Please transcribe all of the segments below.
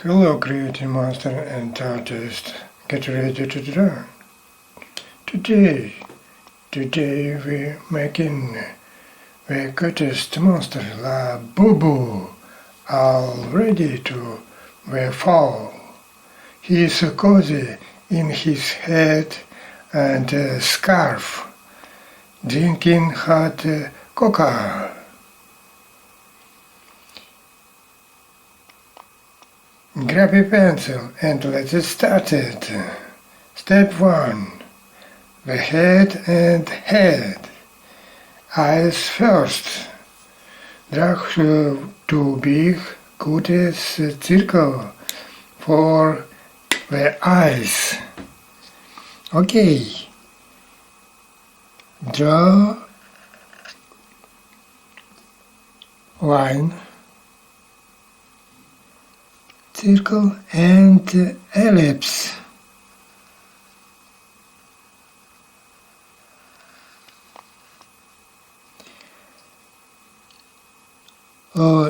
Hello, creative master and artist. Get ready to draw. Today we're making the greatest monster, Labubu, all ready to the fall. He is cozy in his head and a scarf, drinking hot cocoa. Grab a pencil and let's start it. Step 1. The head and head. Eyes first. Draw 2 big cuties circle for the eyes. Okay. Draw line, circle and ellipse.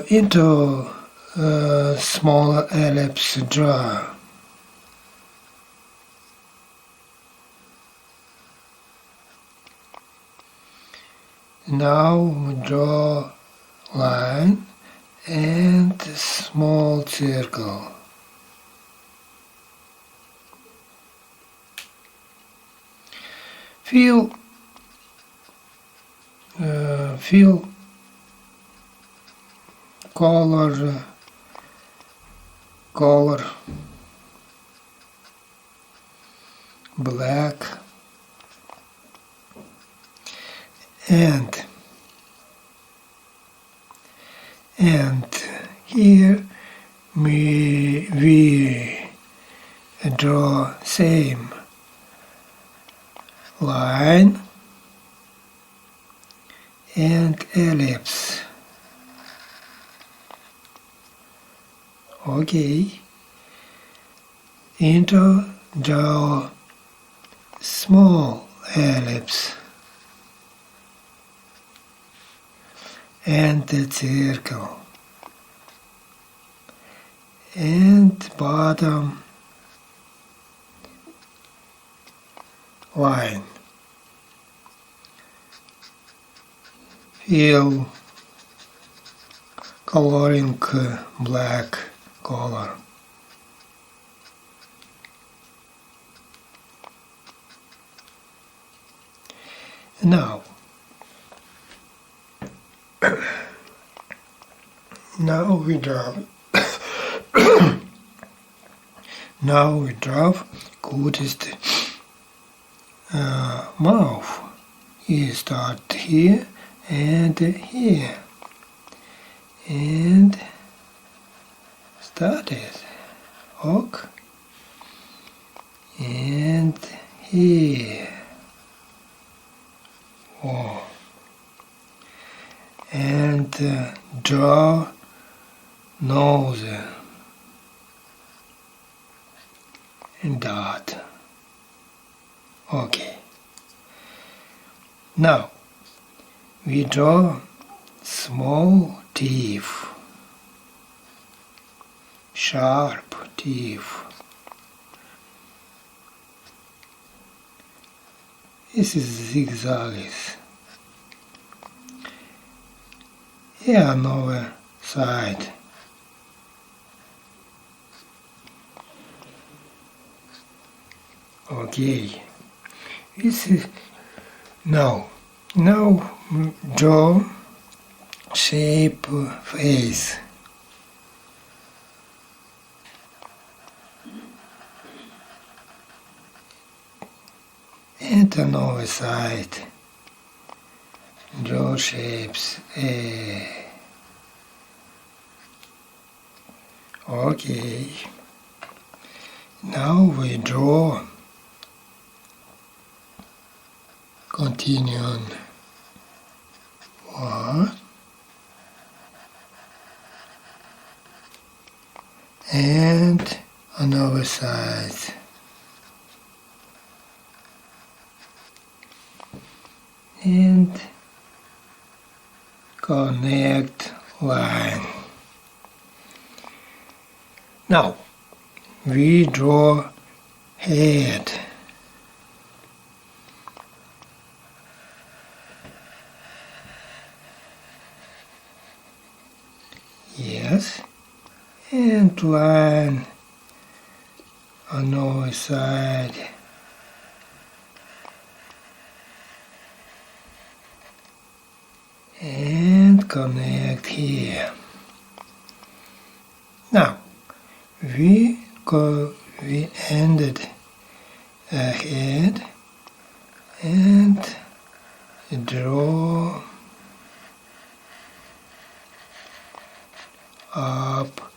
Into a smaller ellipse draw. Now we draw line and small circle. Feel color black and here we draw same line and ellipse. Okay. Into draw small ellipse and the circle and bottom line. Fill coloring black color. Now we draw cutest mouth. You start here and here and start it. Ok. And here. Oh. And draw nose and dot. Okay. Now we draw small teeth, sharp teeth. This is zigzags. Here another side. Okay. This is now draw shape face. And another side. Draw shapes. Okay. Now we draw. Continue on. 1. And another side. And connect line. Now we draw head. Yes, and line on our side. And connect here. Now we ended ahead and draw up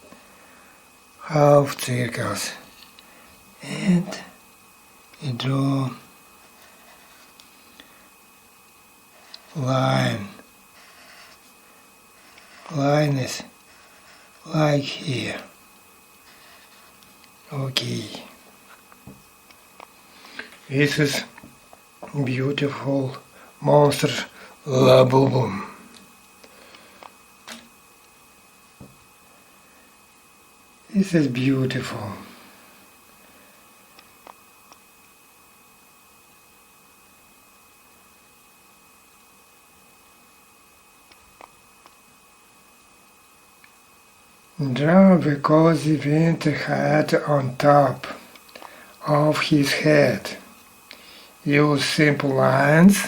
half circles and draw line. Line is like here. Okay. This is beautiful monster Labubu. This is beautiful. Draw because the wind had on top of his head. Use simple lines.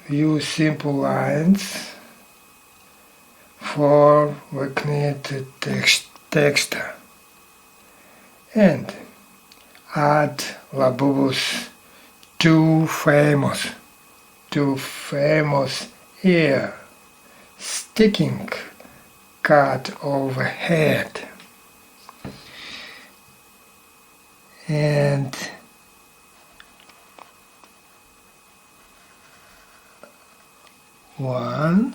Use simple lines for weakened texture. And add Labubu's two famous ear sticking cut overhead. And one,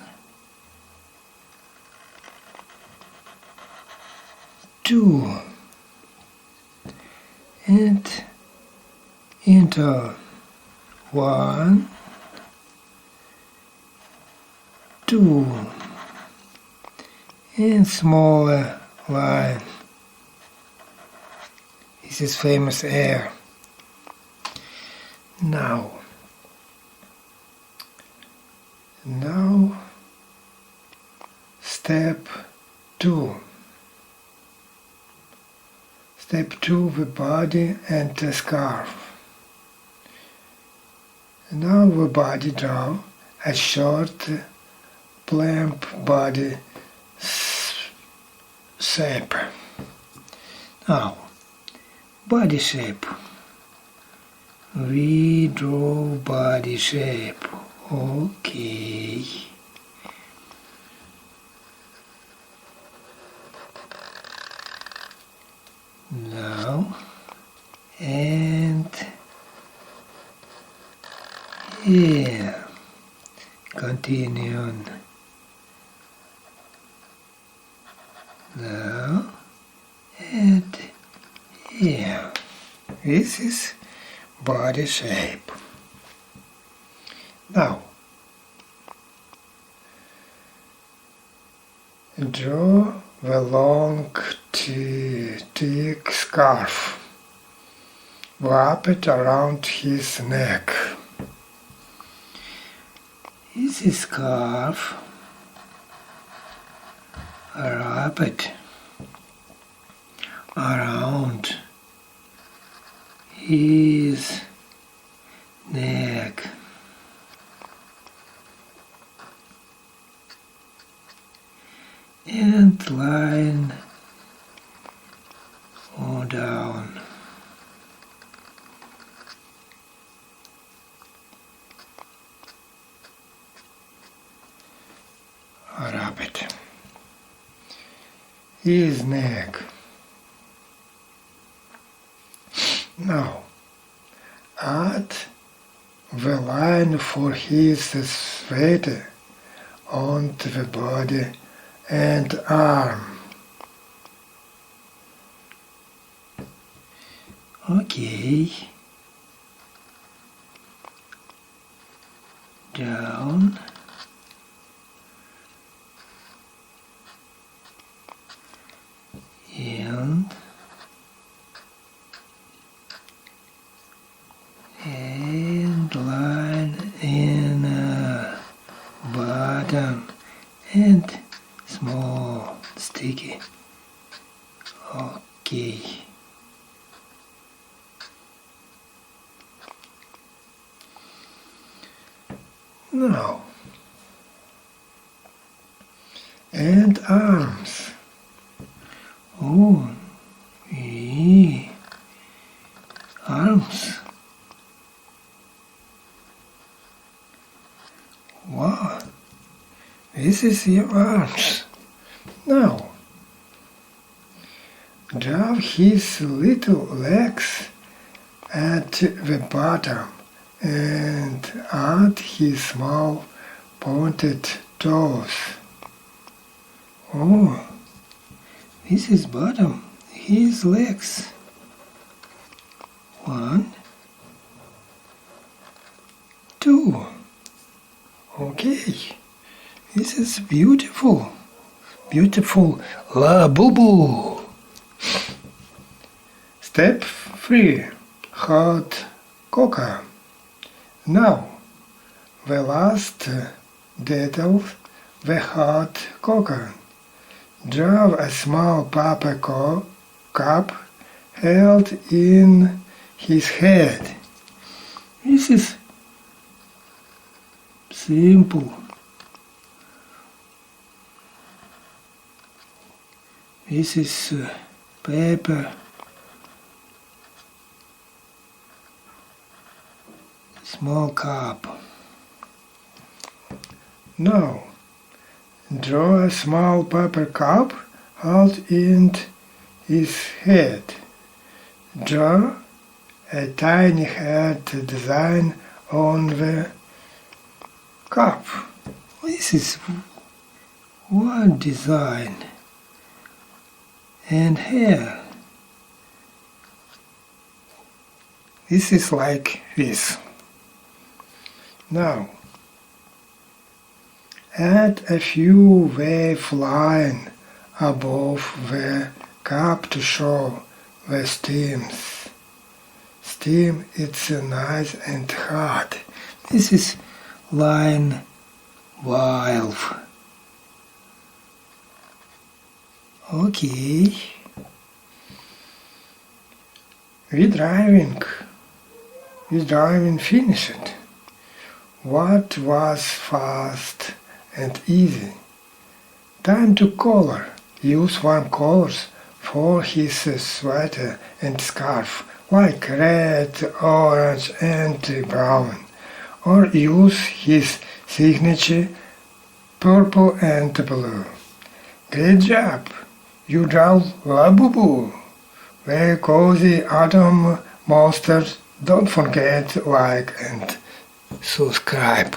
two, and into one, two, and smaller line. This is famous air. Now step 2. Step 2, the body and the scarf. Now the body draw a short, plump body shape. Now, body shape. We draw body shape. Okay. Now, and here. Continue on. Now, and here. This is body shape. Now, draw the long thick scarf. Wrap it around his neck. This is scarf. Wrap it around his neck. And line on down. Wrap it. His neck. Now, add the line for his sweater onto the body and arm. Okay. Down. bottom and small sticky. Okay. Now, and arms. Oh, yeah. Arms. Wow, this is your arms. Now, draw his little legs at the bottom and add his small pointed toes. Oh, this is bottom, his legs. 1, 2. Okay, this is beautiful. Beautiful Labubu. Step 3. Hot cocoa. Now, the last detail, the hot cocoa. Draw a small paper cup held in his head. This is simple. This is paper. Small cup. Now, draw a small paper cup held in his head. Draw a tiny head design on the cup. This is one design. And here, this is like this. Now, add a few wave line above the cup to show the steams. Steam, it's nice and hard. This is line valve. Okay. We driving finished. What was fast and easy? Time to color. Use warm colors for his sweater and scarf, like red, orange and brown. Or use his signature, purple and blue. Great job! You draw Labubu. Very cozy autumn monsters. Don't forget like and subscribe.